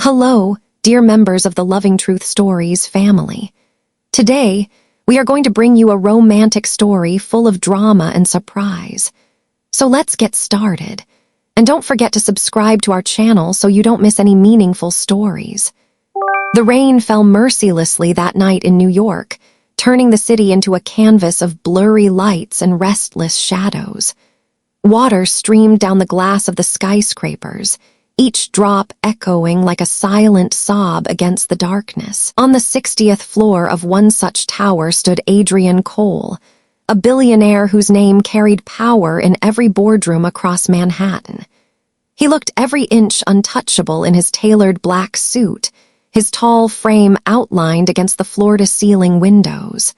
Hello, dear members of the Loving Truth Stories family. Today, we are going to bring you a romantic story full of drama and surprise. So let's get started. And don't forget to subscribe to our channel so you don't miss any meaningful stories. The rain fell mercilessly that night in New York, turning the city into a canvas of blurry lights and restless shadows. Water streamed down the glass of the skyscrapers, each drop echoing like a silent sob against the darkness. On the 60th floor of one such tower stood Adrian Cole, a billionaire whose name carried power in every boardroom across Manhattan. He looked every inch untouchable in his tailored black suit, his tall frame outlined against the floor-to-ceiling windows.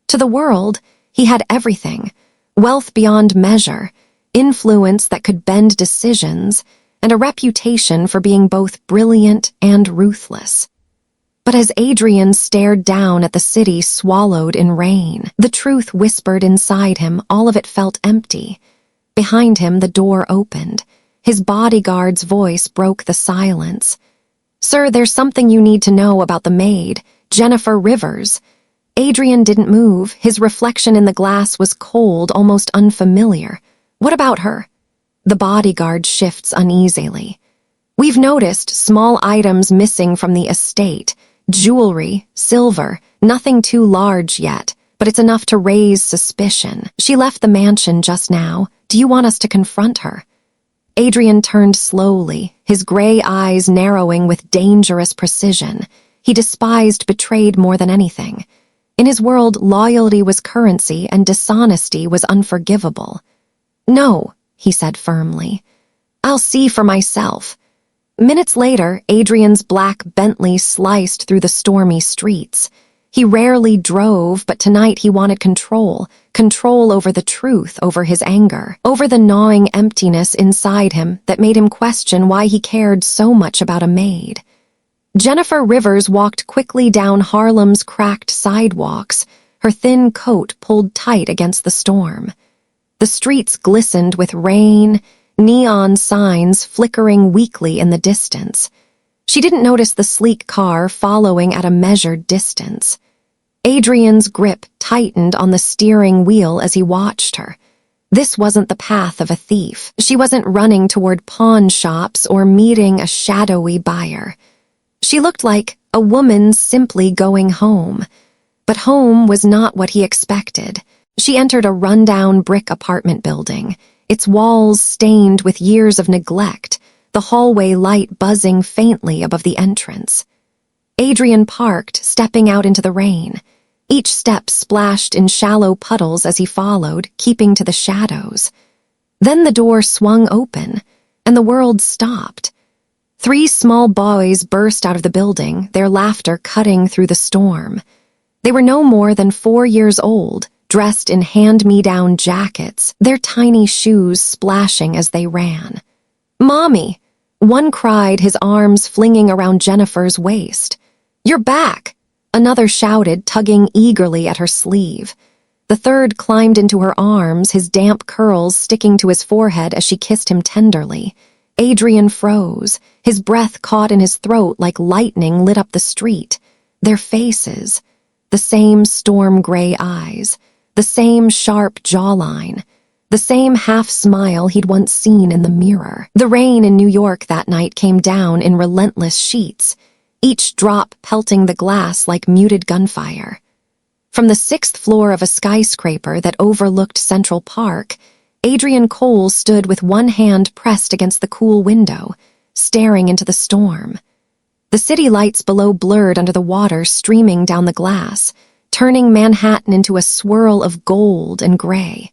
To the world, he had everything: wealth beyond measure, influence that could bend decisions, and a reputation for being both brilliant and ruthless. But as Adrian stared down at the city swallowed in rain, the truth whispered inside him. All of it felt empty. Behind him, the door opened. His bodyguard's voice broke the silence. "Sir, there's something you need to know about the maid, Jennifer Rivers." Adrian didn't move. His reflection in the glass was cold, almost unfamiliar. "What about her?" The bodyguard shifts uneasily. "We've noticed small items missing from the estate. Jewelry, silver, nothing too large yet, but it's enough to raise suspicion. She left the mansion just now. Do you want us to confront her?" Adrian turned slowly, his gray eyes narrowing with dangerous precision. He despised betrayed more than anything. In his world, loyalty was currency and dishonesty was unforgivable. "No," he said firmly. "I'll see for myself." Minutes later, Adrian's black Bentley sliced through the stormy streets. He rarely drove, but tonight he wanted control over the truth, over his anger, over the gnawing emptiness inside him that made him question why he cared so much about a maid. Jennifer Rivers walked quickly down Harlem's cracked sidewalks, her thin coat pulled tight against the storm. The streets glistened with rain, neon signs flickering weakly in the distance. She didn't notice the sleek car following at a measured distance. Adrian's grip tightened on the steering wheel as he watched her. This wasn't the path of a thief. She wasn't running toward pawn shops or meeting a shadowy buyer. She looked like a woman simply going home. But home was not what he expected. She entered a rundown brick apartment building, its walls stained with years of neglect, the hallway light buzzing faintly above the entrance. Adrian parked, stepping out into the rain. Each step splashed in shallow puddles as he followed, keeping to the shadows. Then the door swung open, and the world stopped. 3 small boys burst out of the building, their laughter cutting through the storm. They were no more than 4 years old, dressed in hand-me-down jackets, their tiny shoes splashing as they ran. "Mommy!" One cried, his arms flinging around Jennifer's waist. "You're back!" Another shouted, tugging eagerly at her sleeve. The third climbed into her arms, his damp curls sticking to his forehead as she kissed him tenderly. Adrian froze, his breath caught in his throat like lightning lit up the street. Their faces, the same storm-gray eyes, the same sharp jawline, the same half-smile he'd once seen in the mirror. The rain in New York that night came down in relentless sheets, each drop pelting the glass like muted gunfire. From the 6th floor of a skyscraper that overlooked Central Park, Adrian Cole stood with one hand pressed against the cool window, staring into the storm. The city lights below blurred under the water streaming down the glass, turning Manhattan into a swirl of gold and gray.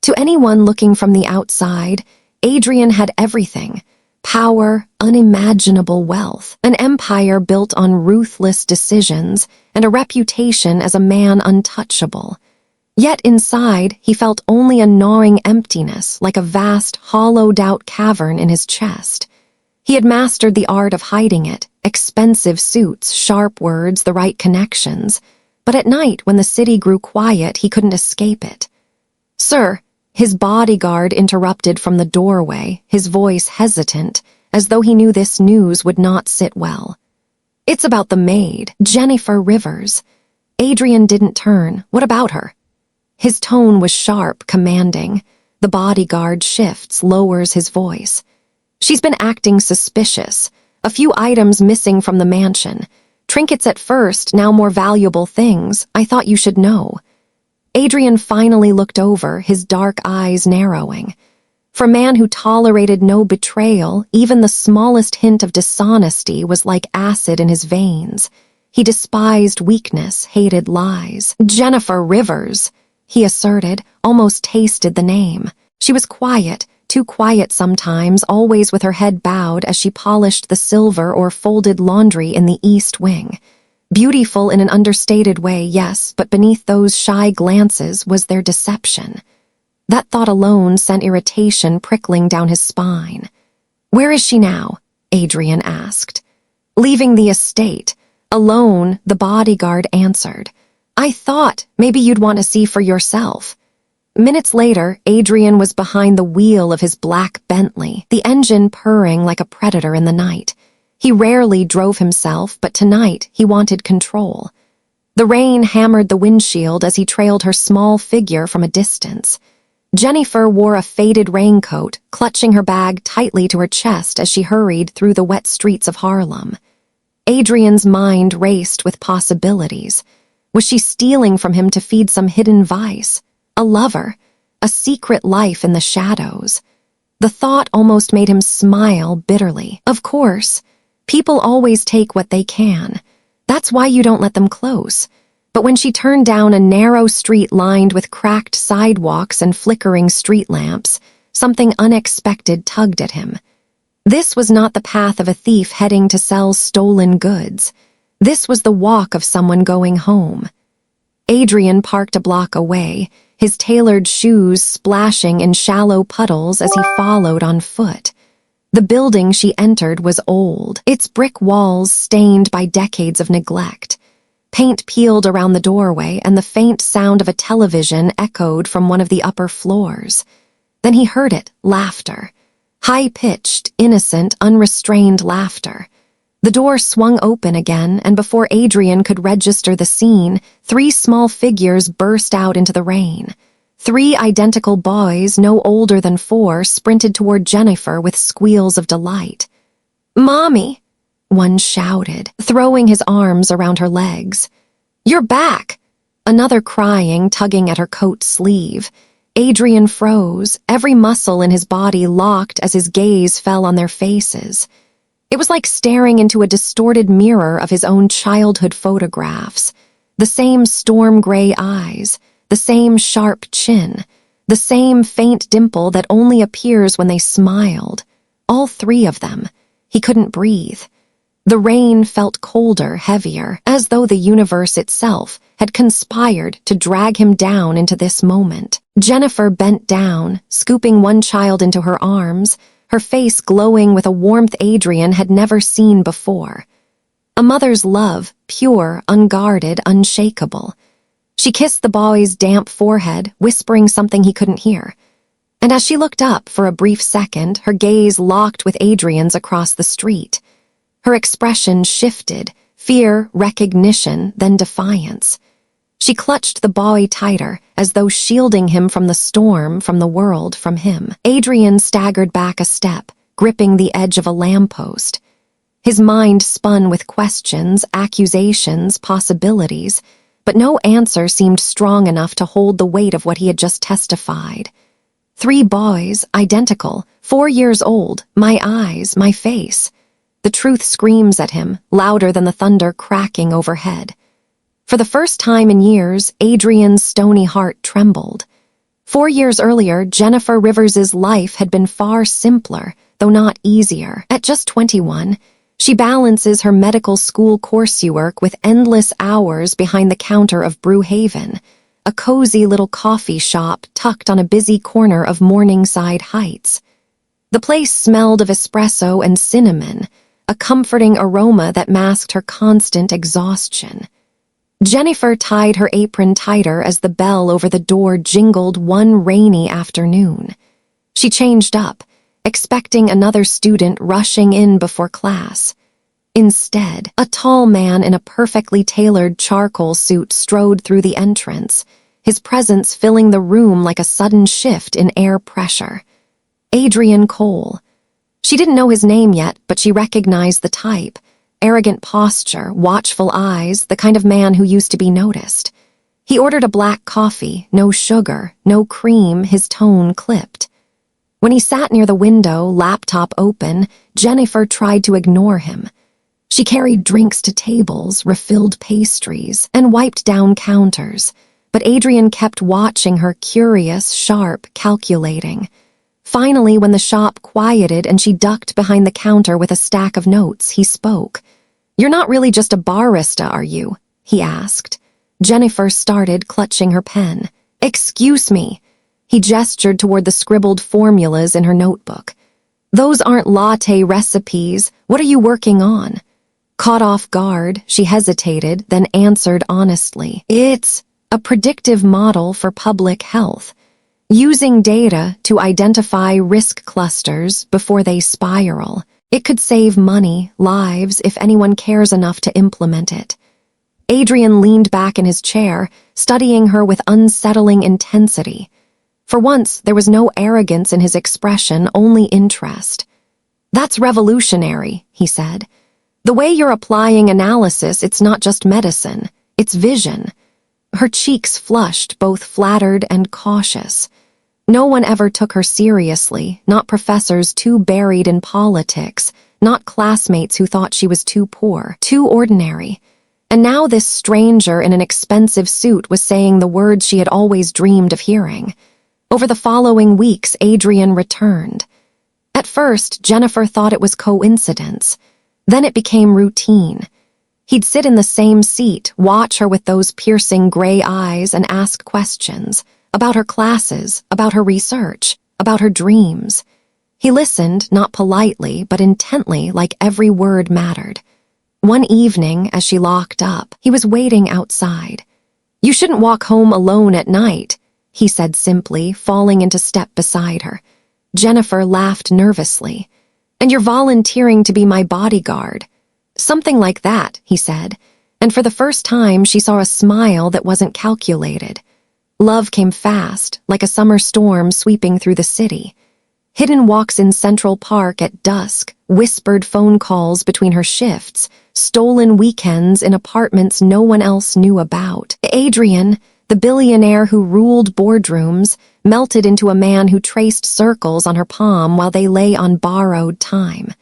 To anyone looking from the outside, Adrian had everything: power, unimaginable wealth, an empire built on ruthless decisions, and a reputation as a man untouchable. Yet inside, he felt only a gnawing emptiness, like a vast, hollowed-out cavern in his chest. He had mastered the art of hiding it: expensive suits, sharp words, the right connections. But at night, when the city grew quiet, he couldn't escape it. "Sir," his bodyguard interrupted from the doorway, his voice hesitant, as though he knew this news would not sit well. "It's about the maid, Jennifer Rivers." Adrian didn't turn. "What about her?" His tone was sharp, commanding. The bodyguard shifts, lowers his voice. "She's been acting suspicious. A few items missing from the mansion. Trinkets at first, now more valuable things. I thought you should know." Adrian finally looked over, his dark eyes narrowing. For a man who tolerated no betrayal, even the smallest hint of dishonesty was like acid in his veins. He despised weakness, hated lies. "Jennifer Rivers," he asserted, almost tasted the name. She was quiet, too quiet sometimes, always with her head bowed as she polished the silver or folded laundry in the East Wing. Beautiful in an understated way, yes, but beneath those shy glances was their deception. That thought alone sent irritation prickling down his spine. "Where is she now?" Adrian asked. "Leaving the estate. Alone," the bodyguard answered. "I thought maybe you'd want to see for yourself." Minutes later, Adrian was behind the wheel of his black Bentley, the engine purring like a predator in the night. He rarely drove himself, but tonight he wanted control. The rain hammered the windshield as he trailed her small figure from a distance. Jennifer wore a faded raincoat, clutching her bag tightly to her chest as she hurried through the wet streets of Harlem. Adrian's mind raced with possibilities. Was she stealing from him to feed some hidden vice? A lover? A secret life in the shadows? The thought almost made him smile bitterly. Of course, people always take what they can. That's why you don't let them close. But when she turned down a narrow street lined with cracked sidewalks and flickering street lamps, something unexpected tugged at him. This was not the path of a thief heading to sell stolen goods. This was the walk of someone going home. Adrian parked a block away, his tailored shoes splashing in shallow puddles as he followed on foot. The building she entered was old, its brick walls stained by decades of neglect. Paint peeled around the doorway, and the faint sound of a television echoed from one of the upper floors. Then he heard it, laughter. High-pitched, innocent, unrestrained laughter. The door swung open again, and before Adrian could register the scene, 3 small figures burst out into the rain. 3 identical boys, no older than 4, sprinted toward Jennifer with squeals of delight. "Mommy!" one shouted, throwing his arms around her legs. "You're back!" Another crying, tugging at her coat sleeve. Adrian froze, every muscle in his body locked as his gaze fell on their faces. It was like staring into a distorted mirror of his own childhood photographs. The same storm-gray eyes, the same sharp chin, the same faint dimple that only appears when they smiled. All 3 of them. He couldn't breathe. The rain felt colder, heavier, as though the universe itself had conspired to drag him down into this moment. Jennifer bent down, scooping one child into her arms, her face glowing with a warmth Adrian had never seen before. A mother's love, pure, unguarded, unshakable. She kissed the boy's damp forehead, whispering something he couldn't hear. And as she looked up for a brief second, her gaze locked with Adrian's across the street. Her expression shifted, fear, recognition, then defiance. She clutched the boy tighter, as though shielding him from the storm, from the world, from him. Adrian staggered back a step, gripping the edge of a lamppost. His mind spun with questions, accusations, possibilities, but no answer seemed strong enough to hold the weight of what he had just testified. 3 boys, identical, 4 years old, my eyes, my face. The truth screams at him, louder than the thunder cracking overhead. For the first time in years, Adrian's stony heart trembled. 4 years earlier, Jennifer Rivers's life had been far simpler, though not easier. At just 21, she balances her medical school coursework with endless hours behind the counter of Brewhaven, a cozy little coffee shop tucked on a busy corner of Morningside Heights. The place smelled of espresso and cinnamon, a comforting aroma that masked her constant exhaustion. Jennifer tied her apron tighter as the bell over the door jingled one rainy afternoon. She changed up, expecting another student rushing in before class. Instead, a tall man in a perfectly tailored charcoal suit strode through the entrance, his presence filling the room like a sudden shift in air pressure. Adrian Cole. She didn't know his name yet, but she recognized the type. Arrogant posture, watchful eyes, the kind of man who used to be noticed. He ordered a black coffee, no sugar, no cream, his tone clipped. When he sat near the window, laptop open, Jennifer tried to ignore him. She carried drinks to tables, refilled pastries, and wiped down counters, but Adrian kept watching her, curious, sharp, calculating. Finally, when the shop quieted and she ducked behind the counter with a stack of notes, he spoke. "You're not really just a barista, are you?" he asked. Jennifer started, clutching her pen. "Excuse me." He gestured toward the scribbled formulas in her notebook. "Those aren't latte recipes. What are you working on?" Caught off guard, she hesitated, then answered honestly. "It's a predictive model for public health, using data to identify risk clusters before they spiral. It could save money, lives, if anyone cares enough to implement it." Adrian leaned back in his chair, studying her with unsettling intensity. For once, there was no arrogance in his expression, only interest. "That's revolutionary," he said. "The way you're applying analysis, it's not just medicine, it's vision." Her cheeks flushed, both flattered and cautious. No one ever took her seriously, not professors too buried in politics, not classmates who thought she was too poor, too ordinary. And now this stranger in an expensive suit was saying the words she had always dreamed of hearing. Over the following weeks, Adrian returned. At first, Jennifer thought it was coincidence. Then it became routine. He'd sit in the same seat, watch her with those piercing gray eyes, and ask questions about her classes, about her research, about her dreams. He listened, not politely, but intently, like every word mattered. One evening, as she locked up, he was waiting outside. "You shouldn't walk home alone at night," he said simply, falling into step beside her. Jennifer laughed nervously. "And you're volunteering to be my bodyguard." "Something like that," he said, and for the first time she saw a smile that wasn't calculated. Love came fast, like a summer storm sweeping through the city. Hidden walks in Central Park at dusk, whispered phone calls between her shifts, stolen weekends in apartments no one else knew about. Adrian, the billionaire who ruled boardrooms, melted into a man who traced circles on her palm while they lay on borrowed time.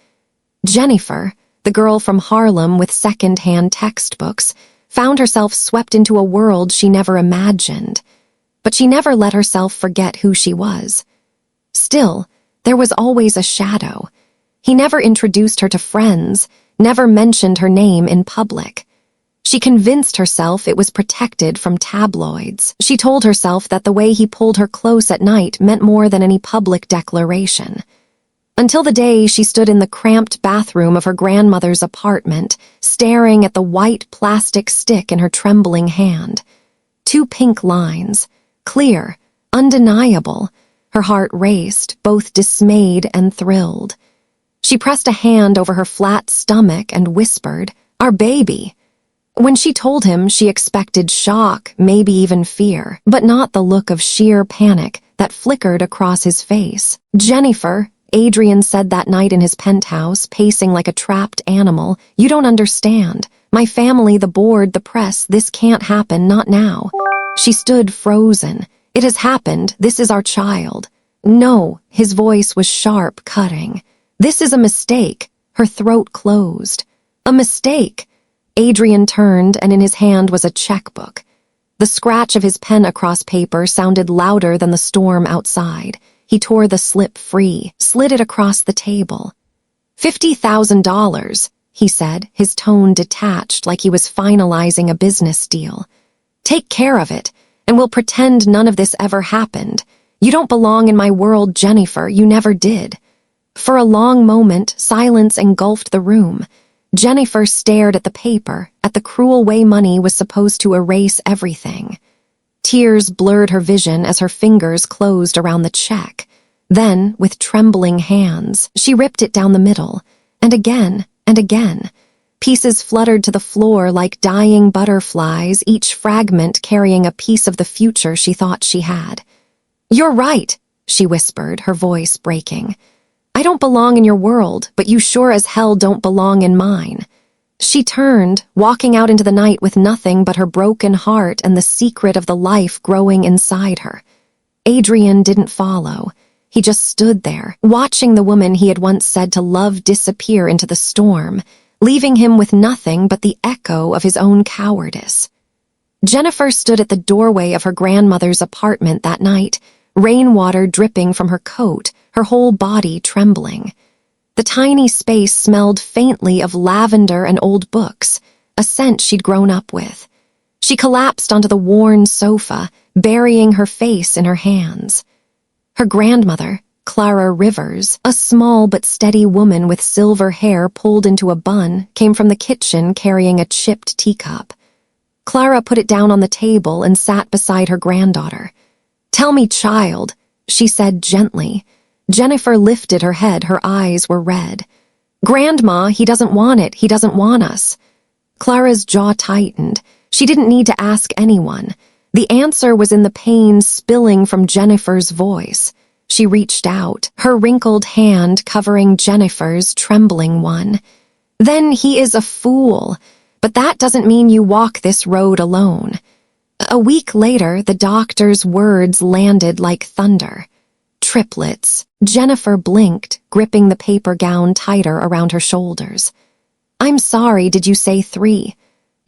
Jennifer, the girl from Harlem with second-hand textbooks, found herself swept into a world she never imagined. But she never let herself forget who she was. Still, there was always a shadow. He never introduced her to friends, never mentioned her name in public. She convinced herself it was protected from tabloids. She told herself that the way he pulled her close at night meant more than any public declaration. Until the day she stood in the cramped bathroom of her grandmother's apartment, staring at the white plastic stick in her trembling hand. 2 pink lines. Clear, undeniable. Her heart raced, both dismayed and thrilled. She pressed a hand over her flat stomach and whispered, "Our baby." When she told him, she expected shock, maybe even fear, but not the look of sheer panic that flickered across his face. "Jennifer," Adrian said that night in his penthouse, pacing like a trapped animal, "you don't understand. My family, the board, the press, this can't happen, not now." She stood frozen. "It has happened. This is our child." "No," his voice was sharp, cutting. "This is a mistake." Her throat closed. "A mistake." Adrian turned, and in his hand was a checkbook. The scratch of his pen across paper sounded louder than the storm outside. He tore the slip free, slid it across the table. $50,000, he said, his tone detached like he was finalizing a business deal. "Take care of it, and we'll pretend none of this ever happened. You don't belong in my world, Jennifer, you never did." For a long moment, silence engulfed the room. Jennifer stared at the paper, at the cruel way money was supposed to erase everything. Tears blurred her vision as her fingers closed around the check. Then, with trembling hands, she ripped it down the middle, and again, and again. Pieces fluttered to the floor like dying butterflies, each fragment carrying a piece of the future she thought she had. "You're right," she whispered, her voice breaking. "I don't belong in your world, but you sure as hell don't belong in mine." She turned, walking out into the night with nothing but her broken heart and the secret of the life growing inside her. Adrian didn't follow. He just stood there, watching the woman he had once said to love disappear into the storm, leaving him with nothing but the echo of his own cowardice. Jennifer stood at the doorway of her grandmother's apartment that night, rainwater dripping from her coat, her whole body trembling. The tiny space smelled faintly of lavender and old books, a scent she'd grown up with. She collapsed onto the worn sofa, burying her face in her hands. Her grandmother, Clara Rivers, a small but steady woman with silver hair pulled into a bun, came from the kitchen carrying a chipped teacup. Clara put it down on the table and sat beside her granddaughter. "Tell me, child," she said gently. Jennifer lifted her head, her eyes were red. "Grandma, he doesn't want it, he doesn't want us." Clara's jaw tightened. She didn't need to ask anyone. The answer was in the pain spilling from Jennifer's voice. She reached out, her wrinkled hand covering Jennifer's trembling one. "Then he is a fool, but that doesn't mean you walk this road alone." A week later, the doctor's words landed like thunder. "Triplets." Jennifer blinked, gripping the paper gown tighter around her shoulders. "I'm sorry, did you say 3?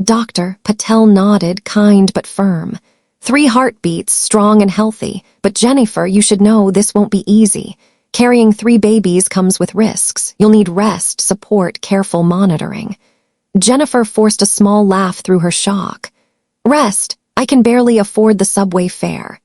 Dr. Patel nodded, kind but firm. 3 heartbeats, strong and healthy. But Jennifer, you should know this won't be easy. Carrying 3 babies comes with risks. You'll need rest, support, careful monitoring. Jennifer forced a small laugh through her shock. "Rest? I can barely afford the subway fare."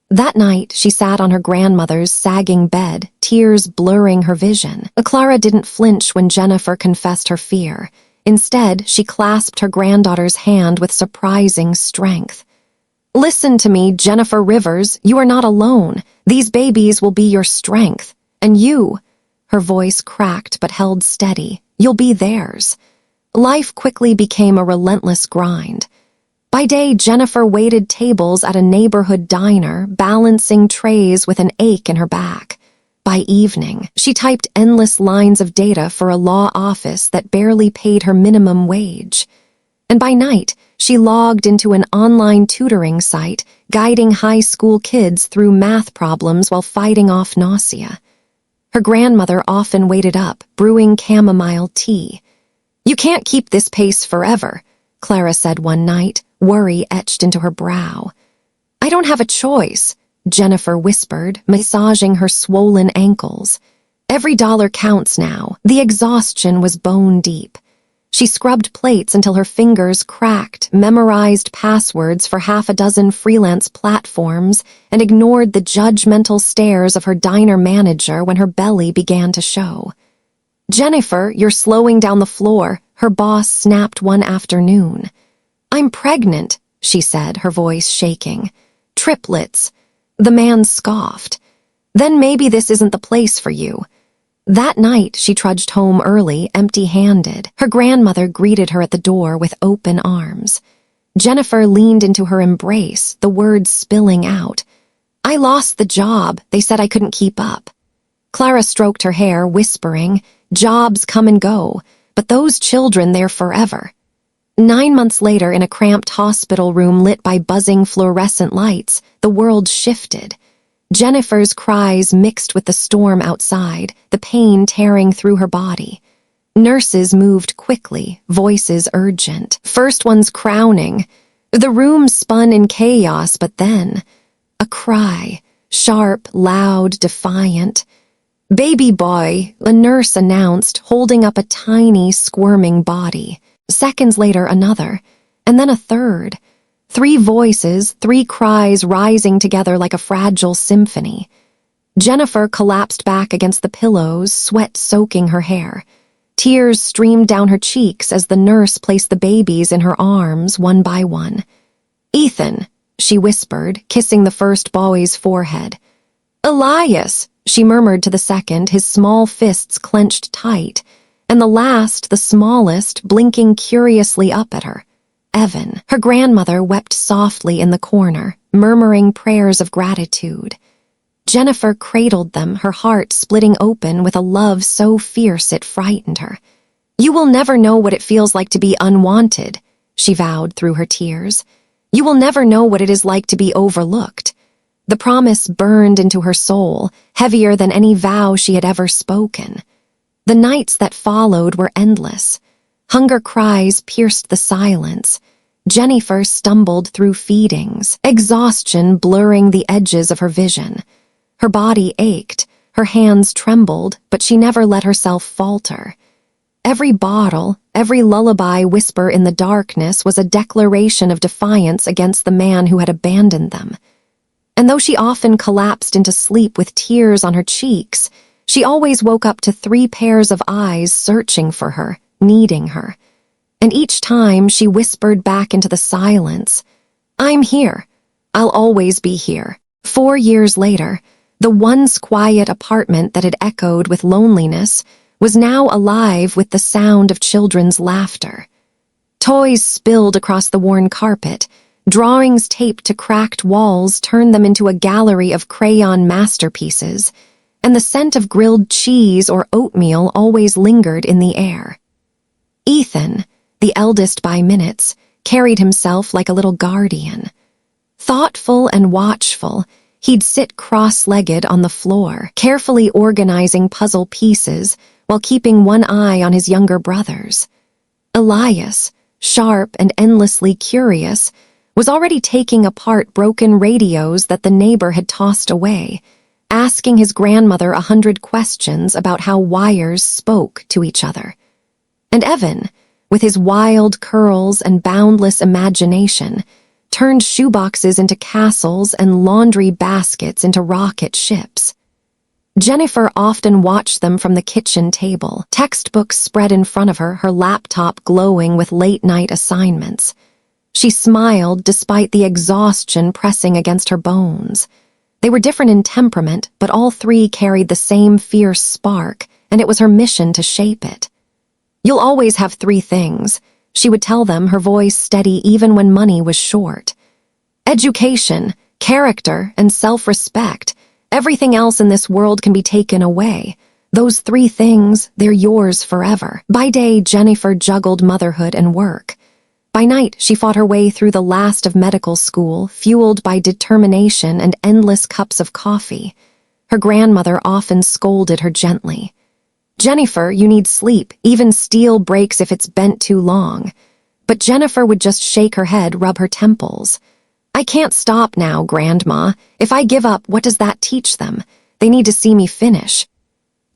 That night, she sat on her grandmother's sagging bed, tears blurring her vision. Clara didn't flinch when Jennifer confessed her fear. Instead, she clasped her granddaughter's hand with surprising strength. "Listen to me, Jennifer Rivers, you are not alone. These babies will be your strength. And you," her voice cracked but held steady, "you'll be theirs." Life quickly became a relentless grind. By day, Jennifer waited tables at a neighborhood diner, balancing trays with an ache in her back. By evening, she typed endless lines of data for a law office that barely paid her minimum wage. And by night, she logged into an online tutoring site, guiding high school kids through math problems while fighting off nausea. Her grandmother often waited up, brewing chamomile tea. "You can't keep this pace forever," Clara said one night, worry etched into her brow. "I don't have a choice," Jennifer whispered, massaging her swollen ankles. Every dollar counts now. The exhaustion was bone deep. She scrubbed plates until her fingers cracked, memorized passwords for 6 freelance platforms, and ignored the judgmental stares of her diner manager when her belly began to show. "Jennifer, you're slowing down the floor," her boss snapped one afternoon. "I'm pregnant," she said, her voice shaking. "Triplets." The man scoffed. "Then maybe this isn't the place for you." That night, she trudged home early, empty-handed. Her grandmother greeted her at the door with open arms. Jennifer leaned into her embrace, the words spilling out. "I lost the job. They said I couldn't keep up." Clara stroked her hair, whispering, "Jobs come and go, but those children, they're forever." 9 months later, in a cramped hospital room lit by buzzing fluorescent lights, the world shifted. Jennifer's cries mixed with the storm outside, the pain tearing through her body. Nurses moved quickly, voices urgent, first ones crowning. The room spun in chaos, but then a cry, sharp, loud, defiant. "Baby boy," a nurse announced, holding up a tiny, squirming body. Seconds later, another, and then a third. 3 voices, 3 cries rising together like a fragile symphony. Jennifer collapsed back against the pillows, sweat soaking her hair. Tears streamed down her cheeks as the nurse placed the babies in her arms, one by one. "Ethan," she whispered, kissing the first boy's forehead. "Elias," she murmured to the second, his small fists clenched tight, and the last, the smallest, blinking curiously up at her. Evan. Her grandmother wept softly in the corner, murmuring prayers of gratitude. Jennifer cradled them, her heart splitting open with a love so fierce it frightened her. "You will never know what it feels like to be unwanted," she vowed through her tears. "You will never know what it is like to be overlooked." The promise burned into her soul, heavier than any vow she had ever spoken. The nights that followed were endless. Hunger cries pierced the silence. Jennifer stumbled through feedings, exhaustion blurring the edges of her vision. Her body ached, her hands trembled, but she never let herself falter. Every bottle, every lullaby whisper in the darkness was a declaration of defiance against the man who had abandoned them. And though she often collapsed into sleep with tears on her cheeks, she always woke up to 3 pairs of eyes searching for her, needing her. And each time she whispered back into the silence, "I'm here. I'll always be here." 4 years later, the once quiet apartment that had echoed with loneliness was now alive with the sound of children's laughter. Toys spilled across the worn carpet. Drawings taped to cracked walls turned them into a gallery of crayon masterpieces, and the scent of grilled cheese or oatmeal always lingered in the air. Ethan, the eldest by minutes, carried himself like a little guardian. Thoughtful and watchful, he'd sit cross-legged on the floor, carefully organizing puzzle pieces while keeping one eye on his younger brothers. Elias, sharp and endlessly curious, was already taking apart broken radios that the neighbor had tossed away, asking his grandmother 100 questions about how wires spoke to each other. And Evan, with his wild curls and boundless imagination, turned shoeboxes into castles and laundry baskets into rocket ships. Jennifer often watched them from the kitchen table, textbooks spread in front of her, her laptop glowing with late-night assignments. She smiled despite the exhaustion pressing against her bones. They were different in temperament, but all 3 carried the same fierce spark, and it was her mission to shape it. "You'll always have 3 things," she would tell them, her voice steady even when money was short. "Education, character, and self-respect. Everything else in this world can be taken away. Those 3 things, they're yours forever." By day, Jennifer juggled motherhood and work. By night, she fought her way through the last of medical school, fueled by determination and endless cups of coffee. Her grandmother often scolded her gently. "Jennifer, you need sleep. Even steel breaks if it's bent too long." But Jennifer would just shake her head, rub her temples. "I can't stop now, Grandma. If I give up, what does that teach them? They need to see me finish."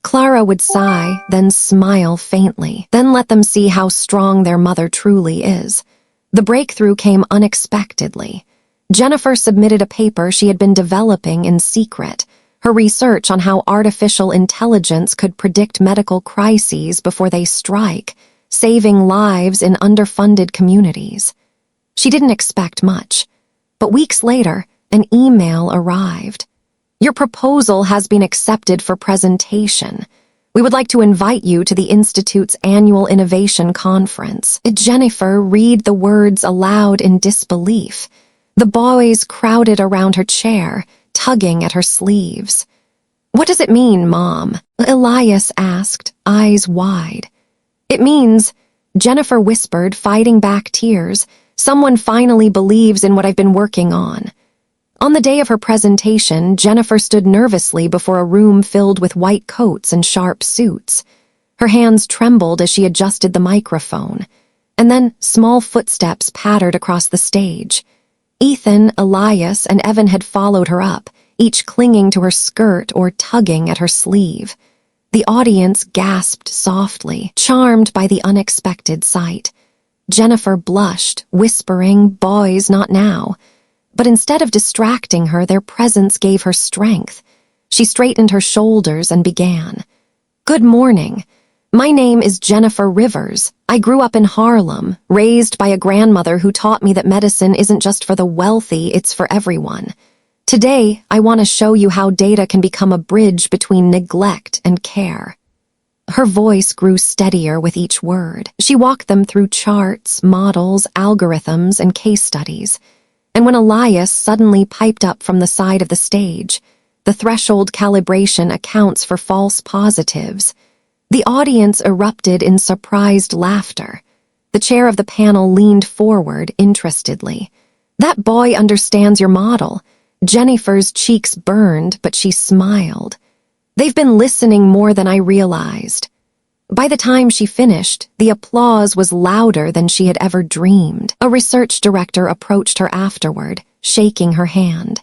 Clara would sigh, then smile faintly, then let them see how strong their mother truly is. The breakthrough came unexpectedly. Jennifer submitted a paper she had been developing in secret, her research on how artificial intelligence could predict medical crises before they strike, saving lives in underfunded communities. She didn't expect much, but weeks later, an email arrived. "Your proposal has been accepted for presentation. We would like to invite you to the Institute's annual Innovation Conference." Jennifer read the words aloud in disbelief. The boys crowded around her chair, tugging at her sleeves. "What does it mean, Mom?" Elias asked, eyes wide. "It means," Jennifer whispered, fighting back tears, "someone finally believes in what I've been working on." On the day of her presentation, Jennifer stood nervously before a room filled with white coats and sharp suits. Her hands trembled as she adjusted the microphone, and then small footsteps pattered across the stage. Ethan, Elias, and Evan had followed her up, each clinging to her skirt or tugging at her sleeve. The audience gasped softly, charmed by the unexpected sight. Jennifer blushed, whispering, "Boys, not now." But instead of distracting her, their presence gave her strength. She straightened her shoulders and began. "Good morning. My name is Jennifer Rivers. I grew up in Harlem, raised by a grandmother who taught me that medicine isn't just for the wealthy, it's for everyone. Today, I want to show you how data can become a bridge between neglect and care. Her voice grew steadier with each word. She walked them through charts, models, algorithms, and case studies. And when Elias suddenly piped up from the side of the stage, the threshold calibration accounts for false positives, the audience erupted in surprised laughter. The chair of the panel leaned forward interestedly. "That boy understands your model." Jennifer's cheeks burned, but she smiled. "They've been listening more than I realized." By the time she finished, the applause was louder than she had ever dreamed. A research director approached her afterward, shaking her hand.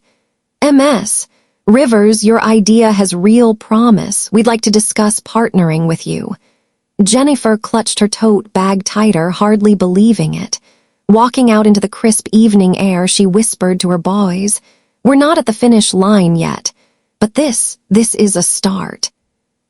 "MS, Rivers, your idea has real promise. We'd like to discuss partnering with you." Jennifer clutched her tote bag tighter, hardly believing it. Walking out into the crisp evening air, she whispered to her boys, "We're not at the finish line yet, but this is a start."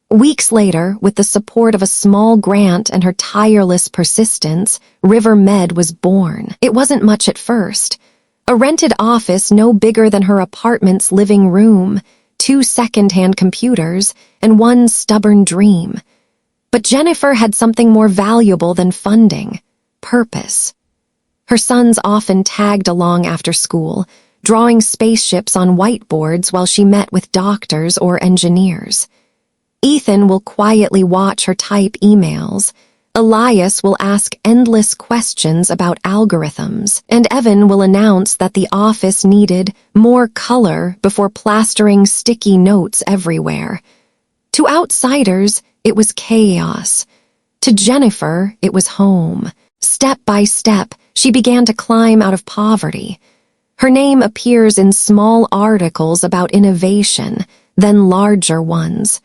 Weeks later, with the support of a small grant and her tireless persistence, River Med was born. It wasn't much at first. A rented office no bigger than her apartment's living room, 2 second-hand computers, and one stubborn dream. But Jennifer had something more valuable than funding: purpose. Her sons often tagged along after school, drawing spaceships on whiteboards while she met with doctors or engineers. Ethan will quietly watch her type emails. Elias will ask endless questions about algorithms, and Evan will announce that the office needed more color before plastering sticky notes everywhere. To outsiders, it was chaos. To Jennifer, it was home. Step by step, she began to climb out of poverty. Her name appears in small articles about innovation, then larger ones.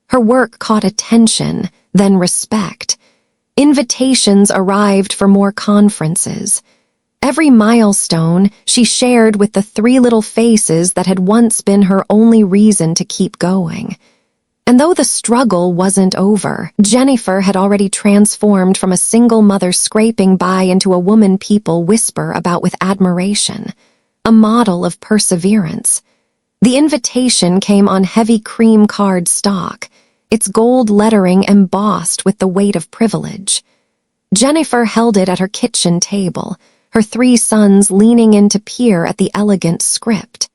Her work caught attention, then respect. Invitations arrived for more conferences. Every milestone she shared with the 3 little faces that had once been her only reason to keep going. And though the struggle wasn't over, Jennifer had already transformed from a single mother scraping by into a woman people whisper about with admiration, a model of perseverance. The invitation came on heavy cream card stock, its gold lettering embossed with the weight of privilege. Jennifer held it at her kitchen table, her 3 sons leaning in to peer at the elegant script.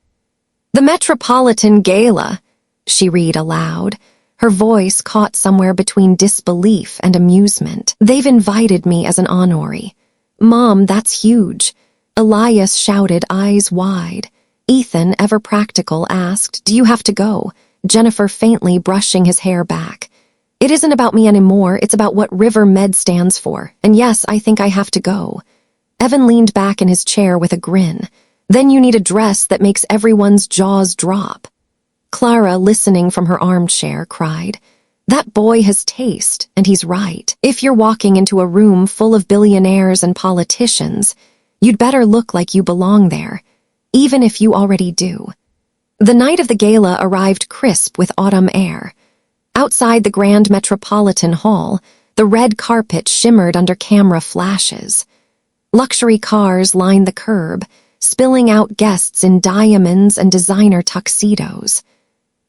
"The Metropolitan Gala," she read aloud, her voice caught somewhere between disbelief and amusement. "They've invited me as an honoree." "Mom, that's huge," Elias shouted, eyes wide. Ethan, ever practical, asked, "Do you have to go?" Jennifer faintly brushing his hair back. "It isn't about me anymore, it's about what River Med stands for, and yes, I think I have to go." Evan leaned back in his chair with a grin. "Then you need a dress that makes everyone's jaws drop." Clara, listening from her armchair, cried, "That boy has taste, and he's right. If you're walking into a room full of billionaires and politicians, you'd better look like you belong there, even if you already do." The night of the gala arrived crisp with autumn air. Outside the Grand Metropolitan Hall, the red carpet shimmered under camera flashes. Luxury cars lined the curb, spilling out guests in diamonds and designer tuxedos.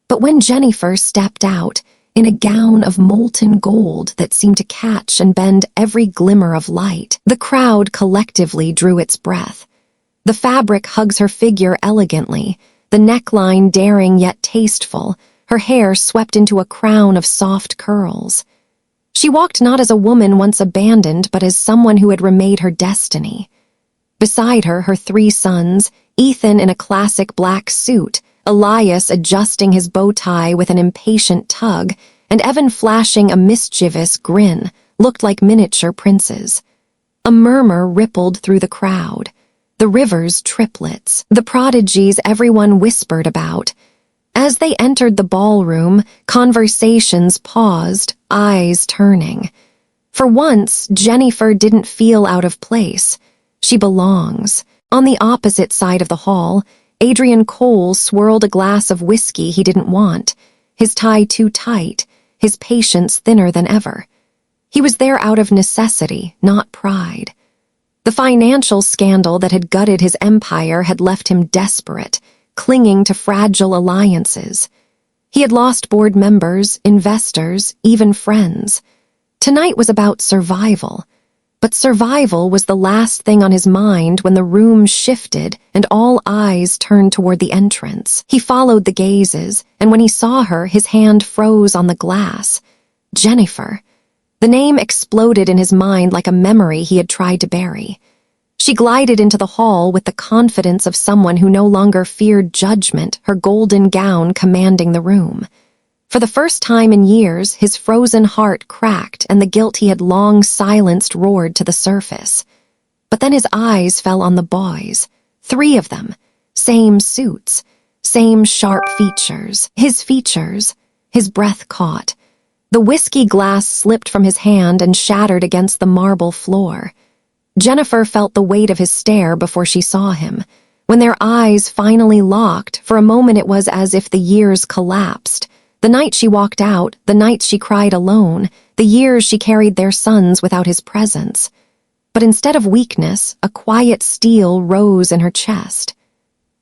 But when Jennifer stepped out, in a gown of molten gold that seemed to catch and bend every glimmer of light, the crowd collectively drew its breath. The fabric hugs her figure elegantly, the neckline daring yet tasteful, her hair swept into a crown of soft curls. She walked not as a woman once abandoned, but as someone who had remade her destiny. Beside her, her 3 sons, Ethan in a classic black suit, Elias adjusting his bow tie with an impatient tug, and Evan flashing a mischievous grin, looked like miniature princes. A murmur rippled through the crowd. The Rivers triplets, the prodigies everyone whispered about. As they entered the ballroom, conversations paused, eyes turning. For once, Jennifer didn't feel out of place. She belongs. On the opposite side of the hall, Adrian Cole swirled a glass of whiskey he didn't want, his tie too tight, his patience thinner than ever. He was there out of necessity, not pride. The financial scandal that had gutted his empire had left him desperate, clinging to fragile alliances. He had lost board members, investors, even friends. Tonight was about survival. But survival was the last thing on his mind when the room shifted and all eyes turned toward the entrance. He followed the gazes, and when he saw her, his hand froze on the glass. Jennifer. The name exploded in his mind like a memory he had tried to bury. She glided into the hall with the confidence of someone who no longer feared judgment, her golden gown commanding the room. For the first time in years, his frozen heart cracked and the guilt he had long silenced roared to the surface. But then his eyes fell on the boys. 3 of them. Same suits. Same sharp features. His breath caught. The whiskey glass slipped from his hand and shattered against the marble floor. Jennifer felt the weight of his stare before she saw him. When their eyes finally locked, for a moment it was as if the years collapsed. The night she walked out, the nights she cried alone, the years she carried their sons without his presence. But instead of weakness, a quiet steel rose in her chest.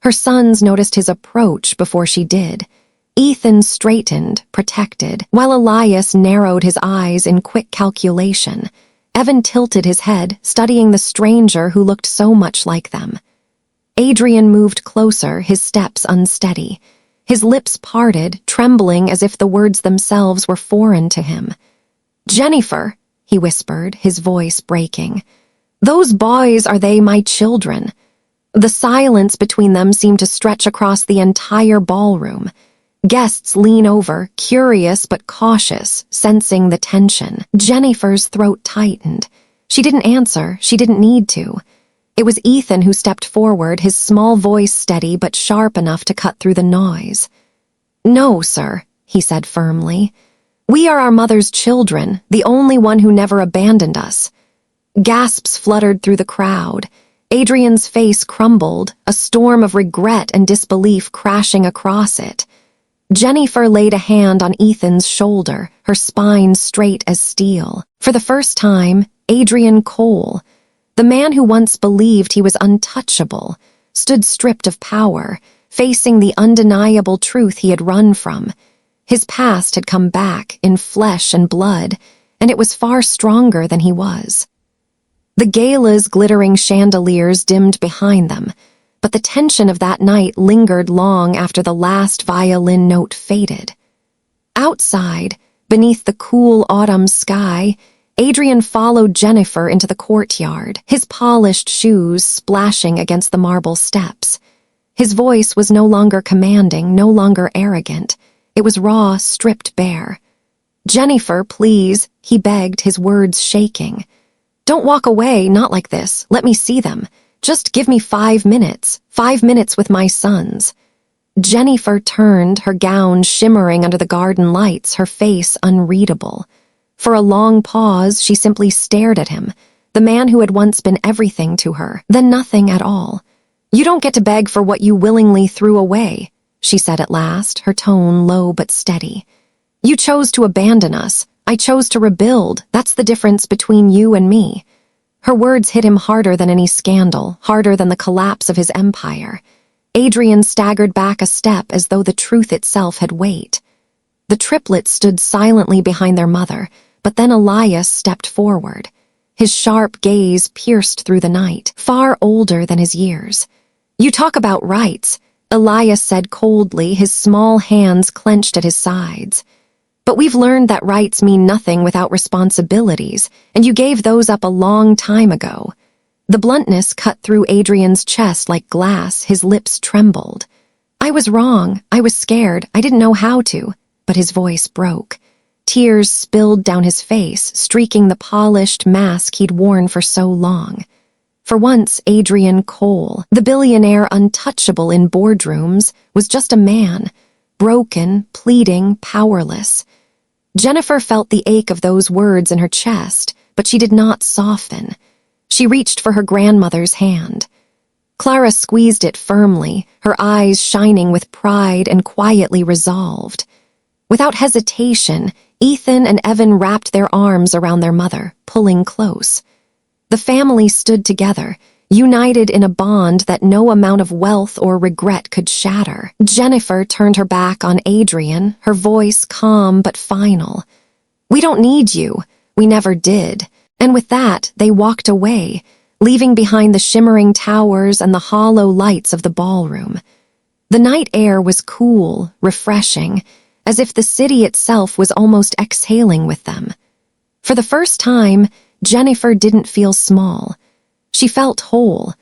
Her sons noticed his approach before she did. Ethan straightened, protected, while Elias narrowed his eyes in quick calculation. Evan tilted his head, studying the stranger who looked so much like them. Adrian moved closer, his steps unsteady. His lips parted, trembling as if the words themselves were foreign to him. "Jennifer," he whispered, his voice breaking. "Those boys, are they my children?" The silence between them seemed to stretch across the entire ballroom. Guests lean over, curious but cautious, sensing the tension. Jennifer's throat tightened. She didn't answer, she didn't need to. It was Ethan who stepped forward, his small voice steady but sharp enough to cut through the noise. "No, sir," he said firmly. "We are our mother's children, the only one who never abandoned us." Gasps fluttered through the crowd. Adrian's face crumbled, a storm of regret and disbelief crashing across it. Jennifer laid a hand on Ethan's shoulder, her spine straight as steel. For the first time, Adrian Cole, the man who once believed he was untouchable, stood stripped of power, facing the undeniable truth he had run from. His past had come back in flesh and blood, and it was far stronger than he was. The gala's glittering chandeliers dimmed behind them, but the tension of that night lingered long after the last violin note faded. Outside, beneath the cool autumn sky, Adrian followed Jennifer into the courtyard, his polished shoes splashing against the marble steps. His voice was no longer commanding, no longer arrogant. It was raw, stripped bare. "Jennifer, please," he begged, his words shaking. "Don't walk away, not like this. Let me see them. Just give me 5 minutes, 5 minutes with my sons." Jennifer turned, her gown shimmering under the garden lights, her face unreadable. For a long pause, she simply stared at him, the man who had once been everything to her, then nothing at all. "You don't get to beg for what you willingly threw away," she said at last, her tone low but steady. "You chose to abandon us. I chose to rebuild. That's the difference between you and me." Her words hit him harder than any scandal, harder than the collapse of his empire. Adrian staggered back a step as though the truth itself had weight. The triplets stood silently behind their mother, but then Elias stepped forward. His sharp gaze pierced through the night, far older than his years. "You talk about rights," Elias said coldly, his small hands clenched at his sides. "But we've learned that rights mean nothing without responsibilities, and you gave those up a long time ago." The bluntness cut through Adrian's chest like glass, his lips trembled. "I was wrong, I was scared, I didn't know how to," but his voice broke. Tears spilled down his face, streaking the polished mask he'd worn for so long. For once, Adrian Cole, the billionaire untouchable in boardrooms, was just a man, broken, pleading, powerless. Jennifer felt the ache of those words in her chest, but she did not soften. She reached for her grandmother's hand. Clara squeezed it firmly, her eyes shining with pride and quietly resolved. Without hesitation, Ethan and Evan wrapped their arms around their mother, pulling close. The family stood together, united in a bond that no amount of wealth or regret could shatter. Jennifer turned her back on Adrian, her voice calm but final. "We don't need you. We never did." And with that, they walked away, leaving behind the shimmering towers and the hollow lights of the ballroom. The night air was cool, refreshing, as if the city itself was almost exhaling with them. For the first time, Jennifer didn't feel small. She felt whole.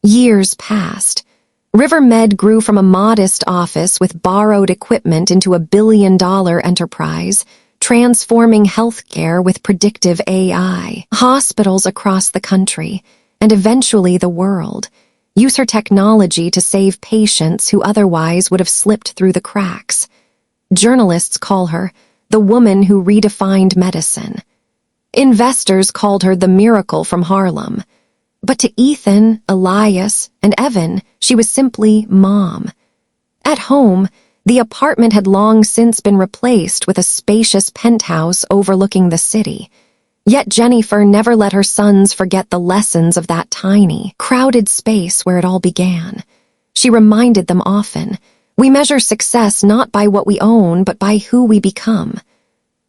Years passed. River Med grew from a modest office with borrowed equipment into a billion-dollar enterprise, transforming healthcare with predictive AI. Hospitals across the country, and eventually the world, use her technology to save patients who otherwise would have slipped through the cracks. Journalists call her the woman who redefined medicine. Investors called her the miracle from Harlem. But to Ethan, Elias, and Evan, she was simply Mom. At home, the apartment had long since been replaced with a spacious penthouse overlooking the city. Yet Jennifer never let her sons forget the lessons of that tiny, crowded space where it all began. She reminded them often, "We measure success not by what we own, but by who we become."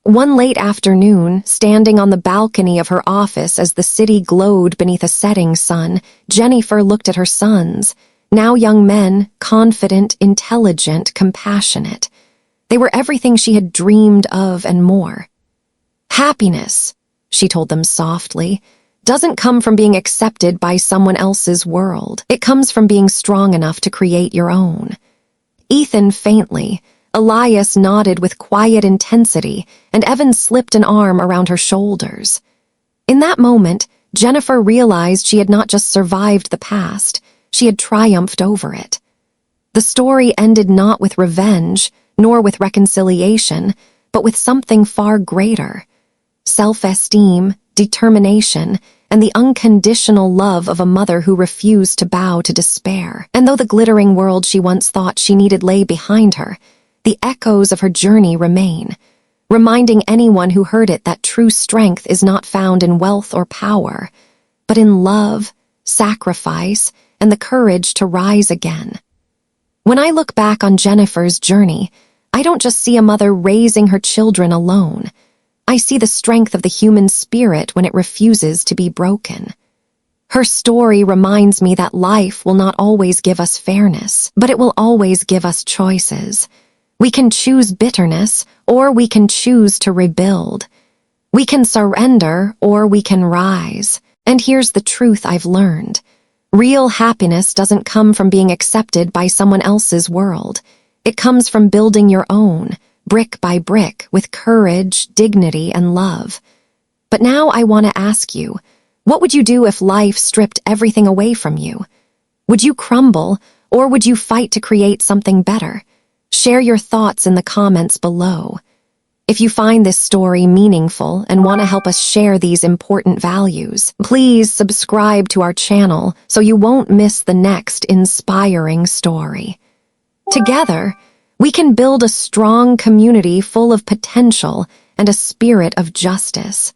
One late afternoon, standing on the balcony of her office as the city glowed beneath a setting sun, Jennifer looked at her sons, now young men, confident, intelligent, compassionate. They were everything she had dreamed of and more. "Happiness," she told them softly, "doesn't come from being accepted by someone else's world. It comes from being strong enough to create your own." Ethan faintly, Elias nodded with quiet intensity, and Evan slipped an arm around her shoulders. In that moment, Jennifer realized she had not just survived the past, she had triumphed over it. The story ended not with revenge, nor with reconciliation, but with something far greater: self-esteem, determination, and the unconditional love of a mother who refused to bow to despair. And though the glittering world she once thought she needed lay behind her, the echoes of her journey remain, reminding anyone who heard it that true strength is not found in wealth or power, but in love, sacrifice, and the courage to rise again. When I look back on Jennifer's journey, I don't just see a mother raising her children alone. I see the strength of the human spirit when it refuses to be broken. Her story reminds me that life will not always give us fairness, but it will always give us choices. We can choose bitterness, or we can choose to rebuild. We can surrender, or we can rise. And here's the truth I've learned. Real happiness doesn't come from being accepted by someone else's world. It comes from building your own, brick by brick, with courage, dignity, and love. But now I want to ask you, what would you do if life stripped everything away from you? Would you crumble, or would you fight to create something better? Share your thoughts in the comments below. If you find this story meaningful and want to help us share these important values, please subscribe to our channel so you won't miss the next inspiring story. Together, we can build a strong community full of potential and a spirit of justice.